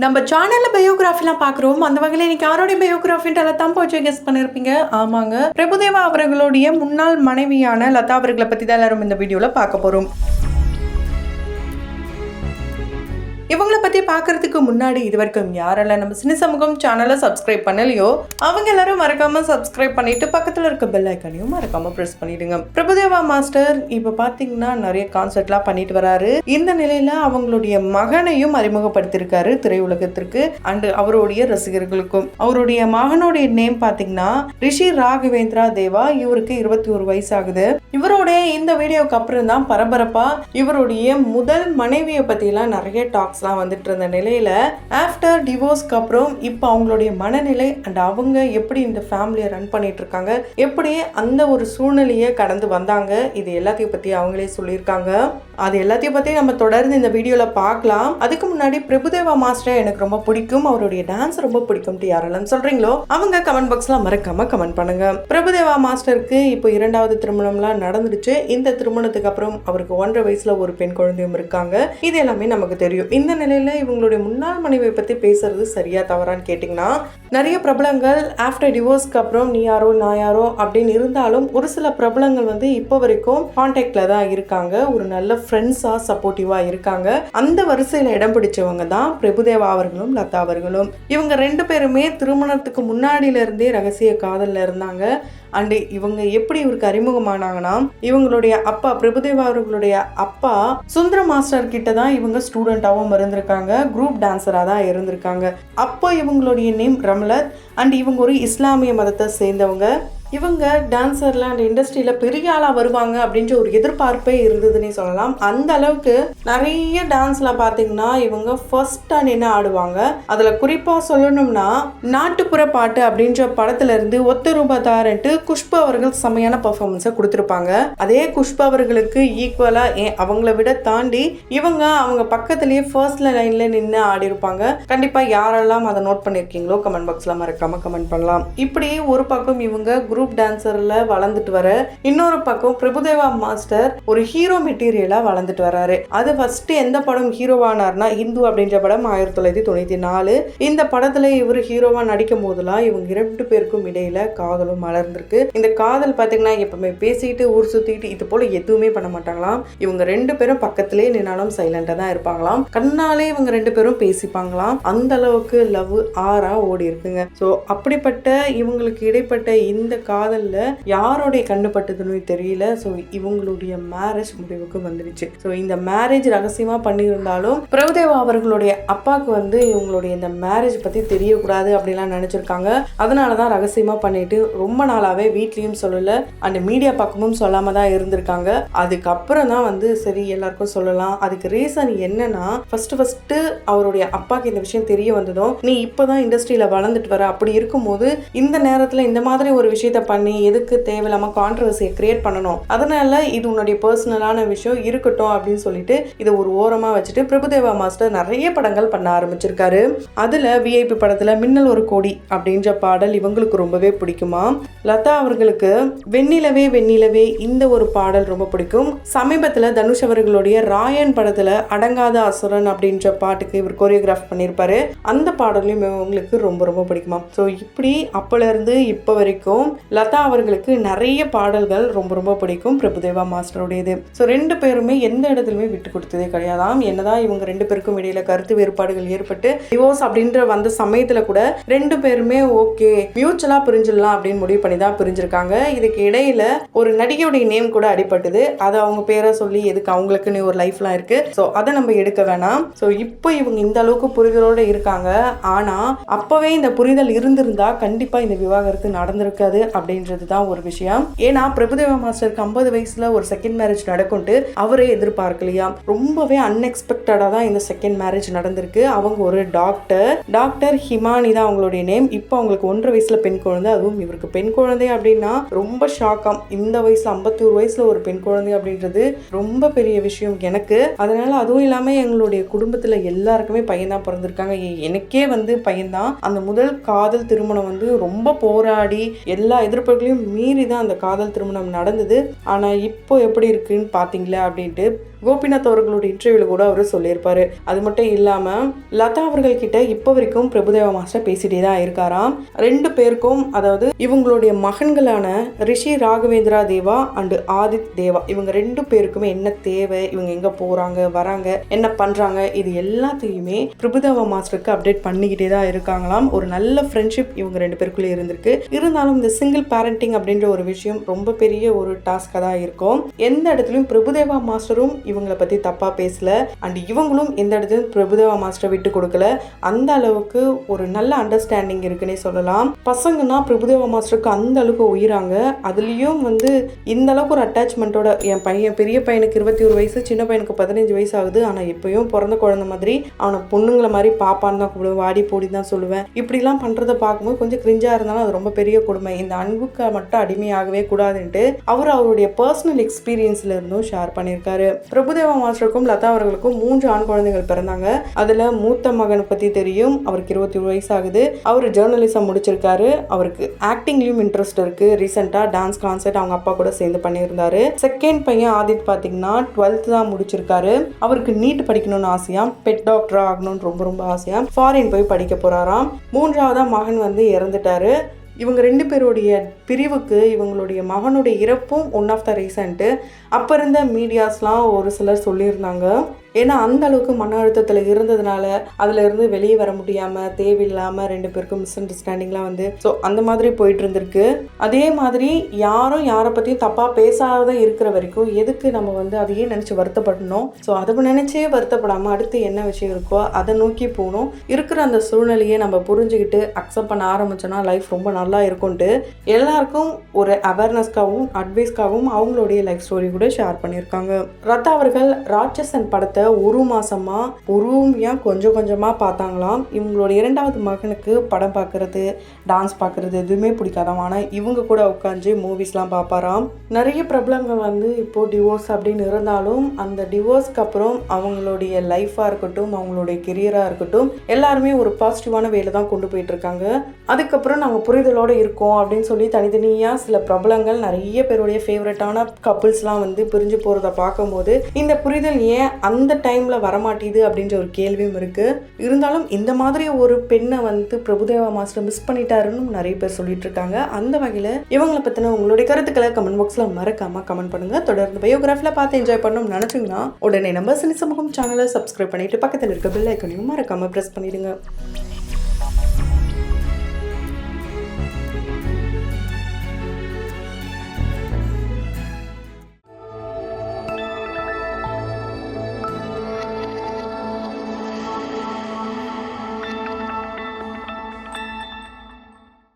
நம்ம சேனல்ல பயோகிராஃபிலாம் பார்க்குறோம். அந்த வகையில் இன்னைக்கு யாருடைய பயோகிராஃபின்ற தான் போச்சு கெஸ் பண்ணியிருப்பீங்க. ஆமாங்க, பிரபுதேவா அவர்களுடைய முன்னாள் மனைவியான லதா அவர்களை பற்றி தான் எல்லாரும் இந்த வீடியோவில் பார்க்க போகிறோம். இவங்களை பற்றி பார்க்கறதுக்கு முன்னாடி இது வரைக்கும் யாரெல்லாம் நம்ம சினி சமூகம் சேனலை சப்ஸ்கிரைப் பண்ணலையோ அவங்க எல்லாரும் மறக்காம சப்ஸ்கிரைப் பண்ணிட்டு பக்கத்தில் இருக்க பெல் ஐக்கனையும் மறக்காம ப்ரெஸ் பண்ணிடுங்க. பிரபுதேவா மாஸ்டர் இப்போ பார்த்தீங்கன்னா நிறைய கான்சர்ட்லாம் பண்ணிட்டு வராரு. இந்த நிலையில அவங்களுடைய மகனையும் அறிமுகப்படுத்தியிருக்காரு திரையுலகத்திற்கு அண்ட் அவருடைய ரசிகர்களுக்கும். அவருடைய மகனுடைய நேம் பார்த்தீங்கன்னா ரிஷி ராகவேந்திரா தேவா. இவருக்கு 21 வயசு ஆகுது. இவருடைய இந்த வீடியோக்கு அப்புறம் தான் பரபரப்பா இவருடைய முதல் மனைவியை பற்றிலாம் நிறைய டாக்ஸ் வந்துட்டு இருந்த நிலையில ஆஃப்டர் டிவோர்ஸ்க்கு அப்புறம் இப்போ அவங்களுடைய மனநிலை அண்ட் அவங்க எப்படி இந்த ஃபேமிலியை ரன் பண்ணிட்டு இருக்காங்க, எப்படி அந்த ஒரு சூழ்நிலையை கடந்து வந்தாங்க, இது எல்லாத்தையும் பத்தி அவங்களே சொல்லியிருக்காங்க. அது எல்லாத்தையும் பத்தி நம்ம தொடர்ந்து இந்த வீடியோல பார்க்கலாம். அதுக்கு முன்னாடி பிரபுதேவா மாஸ்டர் எனக்கு ரொம்ப பிடிக்கும், அவருடைய டான்ஸ் ரொம்ப பிடிக்கும் யாரெல்லாம் சொல்றீங்களோ அவங்க கமெண்ட் பாக்ஸ்ல மறக்காம கமெண்ட் பண்ணுங்க. பிரபுதேவா மாஸ்டருக்கு இப்போ 2வது திருமணம்லாம் நடந்துடுச்சு. இந்த திருமணத்துக்கு அப்புறம் அவருக்கு 1.5 வயசுல ஒரு பெண் குழந்தையும் இருக்காங்க. இது எல்லாமே நமக்கு தெரியும். இந்த நிலையில இவங்களுடைய முன்னாள் மனைவியை பத்தி பேசுறது சரியா தவறான்னு கேட்டீங்கன்னா, நிறைய பிரபலங்கள் ஆஃப்டர் டிவோர்ஸ்க்கு அப்புறம் நீ யாரோ நான் யாரோ அப்படின்னு இருந்தாலும் ஒரு சில பிரபலங்கள் இப்போ வரைக்கும் கான்டாக்ட்ல தான் இருக்காங்க. ஒரு நல்ல ஃப்ரெண்ட்ஸா சப்போர்ட்டிவா இருக்காங்க. அந்த வரிசையில இடம் பிடிச்சவங்க தான் பிரபுதேவா அவர்களும் லதா அவர்களும். இவங்க 2 பேருமே திருமணத்துக்கு முன்னாடியில இருந்தே ரகசிய காதல்ல இருந்தாங்க. அண்ட் இவங்க எப்படி இவருக்கு அறிமுகமானாங்கன்னா, இவங்களுடைய அப்பா பிரபுதேவா அவர்களுடைய அப்பா சுந்தர மாஸ்டர் கிட்ட தான் இவங்க ஸ்டூடெண்டாகவும் இருந்திருக்காங்க, குரூப் டான்ஸரா தான் இருந்திருக்காங்க. அப்போ இவங்களுடைய நேம் ரம்லத் அண்ட் இவங்க ஒரு இஸ்லாமிய மதத்தை சேர்ந்தவங்க. இவங்க டான்ஸர்ல அந்த இண்டஸ்ட்ரியில பெரிய ஆளா வருவாங்க அப்படின்ற ஒரு எதிர்பார்ப்பே இருந்ததுன்னே சொல்லலாம். அந்த அளவுக்கு நிறைய டான்ஸ்ல பாத்தீங்கன்னா இவங்க ஃபர்ஸ்ட் நின்று ஆடுவாங்க. அதுல குறிப்பா சொல்லணும்னா நாட்டுப்புற பாட்டு அப்படின்ற படத்துல இருந்து ஒத்த ரூபாதாரன்ட்டு குஷ்பு அவர்கள் செமையான பெர்ஃபார்மன்ஸை கொடுத்துருப்பாங்க. அதே குஷ்பு அவர்களுக்கு ஈக்குவலா அவங்கள விட தாண்டி இவங்க அவங்க பக்கத்திலேயே ஃபர்ஸ்ட் லைன்ல நின்று ஆடி இருப்பாங்க. கண்டிப்பா யாரெல்லாம் அதை நோட் பண்ணிருக்கீங்களோ கமெண்ட் பாக்ஸ்ல மறக்காம கமெண்ட் பண்ணலாம். இப்படி ஒரு பக்கம் இவங்க குரூப் டான்சர்ல வளர்ந்துட்டு வர, இன்னொரு பக்கம் பிரபுதேவா மாஸ்டர் ஒரு ஹீரோ மெட்டீரியலா வளர்ந்துட்டு வராரு. அது ஃபர்ஸ்ட் எந்த படம் ஹீரோவானார்னா இந்து அப்படின்ற படம் 1994. இந்த படத்துல இவர் ஹீரோவா நடிக்கும் போதெல்லாம் இவங்க 2 பேருக்கும் இடையில காதலும் மலர்ந்திருக்கு. இந்த காதல் பாத்தீங்கன்னா எப்பவுமே பேசிட்டு ஊர் சுத்திட்டு இது போல எதுவுமே பண்ண மாட்டாங்களாம். இவங்க 2 பேரும் பக்கத்திலே நின்னாலும் சைலண்டா தான் இருப்பாங்களாம். கண்ணாலே இவங்க 2 பேரும் பேசிப்பாங்களாம். அந்த அளவுக்கு லவ் ஆறா ஓடி இருக்குங்க. சோ அப்படிப்பட்ட இவங்களுக்கு இடைப்பட்ட இந்த காதல்ல யாரோடைய கண்ணு பட்டதுன்னு தெரியல. ஸோ இவங்களுடைய மேரேஜ் முடிவுக்கு வந்துருச்சு. ஸோ இந்த மேரேஜ் ரகசியமா பண்ணியிருந்தாலும் பிரபுதேவா அவர்களுடைய அப்பாவுக்கு இவங்களுடைய இந்த மேரேஜ் பத்தி தெரியக்கூடாது அப்படிலாம் நினைச்சிருக்காங்க. அதனாலதான் ரகசியமா பண்ணிட்டு ரொம்ப நாளாவே வீட்லயும் சொல்லல அண்ட் மீடியா பக்கமும் சொல்லாம தான் இருந்திருக்காங்க. அதுக்கப்புறம் தான் சரி எல்லாருக்கும் சொல்லலாம். அதுக்கு ரீசன் என்னன்னா, ஃபர்ஸ்ட் அவருடைய அப்பாக்கு இந்த விஷயம் தெரிய வந்ததும், நீ இப்பதான் இண்டஸ்ட்ரியில வளர்ந்துட்டு வர, அப்படி இருக்கும்போது இந்த நேரத்துல இந்த மாதிரி ஒரு விஷயத்த பண்ணி எதுக்கு தேவையில்லாம கான்ட்ரவர்சியை கிரியேட் பண்ணணும், அதனால இது உன்னுடைய பர்சனலான விஷயம் இருக்கட்டும் அப்படின்னு சொல்லிட்டு இதை ஒரு ஓரமா வச்சுட்டு பிரபுதேவா மாஸ்டர் நிறைய படங்கள் பண்ண ஆரம்பிச்சிருக்காரு. அதுல விஐபி படத்துல மின்னல் ஒரு கோடி அப்படின்ற பாடல் இவங்களுக்கு ரொம்பவே பிடிக்குமா. லதா அவர்களுக்கு வெண்ணிலவே வெண்ணிலவே இந்த ஒரு பாடல் ரொம்ப பிடிக்கும். சமீபத்துல தனுஷ் அவர்களுடைய ராயன் படத்துல அடங்காத அசுரன் அப்படின்ற பாட்டுக்கு இவர் கோரியோகிராஃப் பண்ணியிருப்பாரு. அந்த பாடலையும் இவங்களுக்கு ரொம்ப ரொம்ப பிடிக்குமா. ஸோ இப்படி அப்பல இருந்து இப்போ வரைக்கும் லதா அவர்களுக்கு நிறைய பாடல்கள் ரொம்ப ரொம்ப பிடிக்கும் பிரபுதேவா மாஸ்டருடையது. ஸோ 2 பேருமே எந்த இடத்துலையுமே விட்டு கொடுத்ததே கிடையாதாம். என்னதான் இவங்க 2 பேருக்கும் இடையில கருத்து வேறுபாடுகள் ஏற்பட்டு டிவோர்ஸ் அப்படின்ற வந்த சமயத்துல கூட 2 பேருமே ஓகே மியூச்சுவலா பிரிஞ்சிடலாம் அப்படின்னு முடிவு பண்ணி தான் பிரிஞ்சிருக்காங்க. இதுக்கு இடையில ஒரு நடிகையுடைய நேம் கூட அடிபட்டது. அதை அவங்க பேரை சொல்லி எதுக்கு, அவங்களுக்குன்னு ஒரு லைஃப்லாம் இருக்கு. ஸோ அதை நம்ம எடுக்க வேணாம். ஸோ இப்போ இவங்க இந்த அளவுக்கு புரிதலோட இருக்காங்க. ஆனா அப்பவே இந்த புரிதல் இருந்திருந்தா கண்டிப்பா இந்த விவாகரத்து நடந்திருக்காது அப்படின்றது தான் ஒரு விஷயம். ஏன்னா பிரபுதேவா மாஸ்டருக்கு 50 வயசுல ஒரு செகண்ட் மேரேஜ் நடக்கும்ட்டு அவரே எதிர்பார்க்கலையா. ரொம்பவே அன்எக்ஸ்பெக்டடா தான் இந்த செகண்ட் மேரேஜ் நடந்திருக்கு. அவங்க ஒரு டாக்டர் ஹிமானி தான் அவங்களுடைய நேம். இப்போ அவங்களுக்கு 1.5 வயசுல பெண் குழந்தை, அதுவும் இவருக்கு பெண் குழந்தை அப்படின்னா ரொம்ப ஷாக்கம். இந்த வயசுல 51 வயசுல ஒரு பெண் குழந்தை அப்படின்றது ரொம்ப பெரிய விஷயம் எனக்கு. அதனால அதுவும் இல்லாம எங்களுடைய குடும்பத்துல எல்லாருக்குமே பையன் தான் பிறந்திருக்காங்க. எனக்கே பையன்தான். அந்த முதல் காதல் திருமணம் ரொம்ப போராடி எல்லா எதிர்ப்புகளையும் மீறி தான் அந்த காதல் திருமணம் நடந்தது. ஆனால் இப்போ எப்படி இருக்குன்னு பார்த்தீங்களா அப்படின்ட்டு கோபிநாத் அவர்களோட இன்டர்வியூல கூட அவர் சொல்லியிருப்பாரு. அது மட்டும் இல்லாம லதா அவர்கள் கிட்ட இப்போ வரைக்கும் பிரபுதேவா மாஸ்டர் பேசிட்டே தான் இருக்காராம். 2 பேருக்கும், அதாவது இவங்களுடைய மகன்களான ரிஷி ராகவேந்திரா தேவா அண்ட் ஆதித் தேவா, இவங்க 2 பேருக்குமே என்ன தேவை, இவங்க எங்க போறாங்க வராங்க, என்ன பண்றாங்க, இது எல்லாத்தையுமே பிரபுதேவா மாஸ்டருக்கு அப்டேட் பண்ணிக்கிட்டே தான் இருக்காங்களாம். ஒரு நல்ல ஃப்ரெண்ட்ஷிப் இவங்க 2 பேருக்குள்ளே இருந்திருக்கு. இருந்தாலும் இந்த சிங்கிள் பேரண்டிங் அப்படின்ற ஒரு விஷயம் ரொம்ப பெரிய ஒரு டாஸ்காக தான் இருக்கும். எந்த இடத்துலையும் பிரபுதேவா மாஸ்டரும் இவங்களை பத்தி தப்பா பேசல, அண்ட் இவங்களும் எந்த இடத்துலையும் பிரபுதேவா மாஸ்டரை விட்டு கொடுக்கல. அந்த அளவுக்கு ஒரு நல்ல அண்டர்ஸ்டாண்டிங் இருக்குன்னே சொல்லலாம். பசங்கன்னா பிரபுதேவா மாஸ்டருக்கு அந்த அளவுக்கு உயிராங்க. அதுலேயும் வந்து இந்த அளவுக்கு ஒரு அட்டாச்மெண்ட்டோட, என் பையன் பெரிய பையனுக்கு 21 வயசு, சின்ன பையனுக்கு 15 வயசு ஆகுது. ஆனால் இப்பயும் பிறந்த குழந்தை மாதிரி அவனை பொண்ணுங்களை மாதிரி பாப்பான்னு தான் கூப்பிடுவேன், வாடி போடி தான் சொல்லுவேன். இப்படிலாம் பண்ணுறதை பார்க்கும்போது கொஞ்சம் கிரிஞ்சாக இருந்தாலும் அது ரொம்ப பெரிய கொடுமை. இந்த அன்புக்கு மட்டும் அடிமையாகவே கூடாதுன்ட்டு அவருடைய பர்சனல் எக்ஸ்பீரியன்ஸ்ல இருந்தும் ஷேர் பண்ணியிருக்காரு. பிரபுதேவா மாஸ்டருக்கும் லதா அவர்களுக்கும் 3 ஆண் குழந்தைகள் பிறந்தாங்க. அதில் மூத்த மகனை பற்றி தெரியும், அவருக்கு 21 வயசு ஆகுது. அவர் ஜேர்னலிசம் முடிச்சிருக்காரு. அவருக்கு ஆக்டிங்லயும் இன்ட்ரெஸ்ட் இருக்கு. ரீசெண்டா டான்ஸ் கான்சர்ட் அவங்க அப்பா கூட சேர்ந்து பண்ணியிருந்தாரு. செகண்ட் பையன் ஆதித் பாத்தீங்கன்னா 12th தான் முடிச்சிருக்காரு. அவருக்கு நீட் படிக்கணும்னு ஆசையா, பெட் டாக்டர் ஆகணும்னு ரொம்ப ரொம்ப ஆசையா, ஃபாரின் போய் படிக்க போறாராம். 3ஆவதா மகன் வந்து இறந்துட்டாரு. இவங்க 2 பேருடைய பிரிவுக்கு இவங்களுடைய மகனுடைய இறப்பும் ஒன் ஆஃப் த ரீசன்ட்டு. அப்போ இருந்த மீடியாஸ்லாம் ஒரு சிலர் சொல்லியிருந்தாங்க. ஏன்னா அந்த அளவுக்கு மன அழுத்தத்தில் இருந்ததுனால அதுல இருந்து வெளியே வர முடியாம தேவையில்லாம 2 பேருக்கும் மிஸ் அண்டர்ஸ்டாண்டிங்லாம் வந்து ஸோ அந்த மாதிரி போயிட்டு இருந்திருக்கு. அதே மாதிரி யாரும் யாரை பற்றியும் தப்பா பேசாத இருக்கிற வரைக்கும் எதுக்கு நம்ம வந்து அதையே நினைச்சு வருத்தப்படணும். ஸோ அதை நினைச்சே வருத்தப்படாம அடுத்து என்ன விஷயம் இருக்கோ அதை நோக்கி போகணும். இருக்கிற அந்த சூழ்நிலையை நம்ம புரிஞ்சுக்கிட்டு அக்செப்ட் பண்ண ஆரம்பிச்சோன்னா லைஃப் ரொம்ப நல்லா இருக்கும்ட்டு எல்லாருக்கும் ஒரு அவேர்னஸ்க்காகவும் அட்வைஸ்க்காகவும் அவங்களுடைய லைஃப் ஸ்டோரி கூட ஷேர் பண்ணியிருக்காங்க. லதா அவர்கள் ராட்சசன் படத்தை 1 மாசமா பொறுமையா கொஞ்சம் கொஞ்சமா பார்த்தாங்களாம். இவங்களோட 2வது மகனுக்கு படம் பார்க்கறது, டான்ஸ் பார்க்கறது எதுவுமே பிடிக்காதாம். ஆனால் இவங்க கூட உட்காந்து மூவிஸ்லாம் பார்ப்பாராம். நிறைய பிரபலங்கள் வந்து இப்போ டிவோர்ஸ் அப்படின்னு இருந்தாலும் அந்த டிவோர்ஸ்க்கு அப்புறம் அவங்களுடைய லைஃபாக இருக்கட்டும், அவங்களுடைய கெரியராக இருக்கட்டும், எல்லாருமே ஒரு பாசிட்டிவான வேலை தான் கொண்டு போயிட்டு இருக்காங்க. அதுக்கப்புறம் நாங்கள் புரிதலோடு இருக்கோம் அப்படின்னு சொல்லி தனித்தனியாக சில பிரபலங்கள் நிறைய பேருடைய ஃபேவரட்டான கப்புள்ஸ்லாம் வந்து பிரிஞ்சு போகிறத பார்க்கும்போது இந்த புரிதல் ஏன் அந்த டைம்ல வரமாட்டேது அப்படின்ற ஒரு கேள்வியும் இருக்கு. இருந்தாலும் இந்த மாதிரி ஒரு பெண்ணை வந்து பிரபுதேவா மாஸ்டர் மிஸ் பண்ணிட்டாருன்னு நிறைய பேர் சொல்லிட்டு இருக்காங்க. அந்த வகையில இவங்களை பத்தின உங்களுடைய கருத்துக்களை கமெண்ட் பாக்ஸ்ல மறக்காம கமெண்ட் பண்ணுங்க. தொடர்ந்து பயோகிராஃபில பார்த்து என்ஜாய் பண்ணணும்னு நினைச்சீங்கன்னா உடனே நம்ம சினி சமூகம் சேனலை சப்ஸ்கிரைப் பண்ணிட்டு பக்கத்தில் இருக்க பெல் ஐக்கனையும் மறக்காம பிரஸ் பண்ணிடுங்க.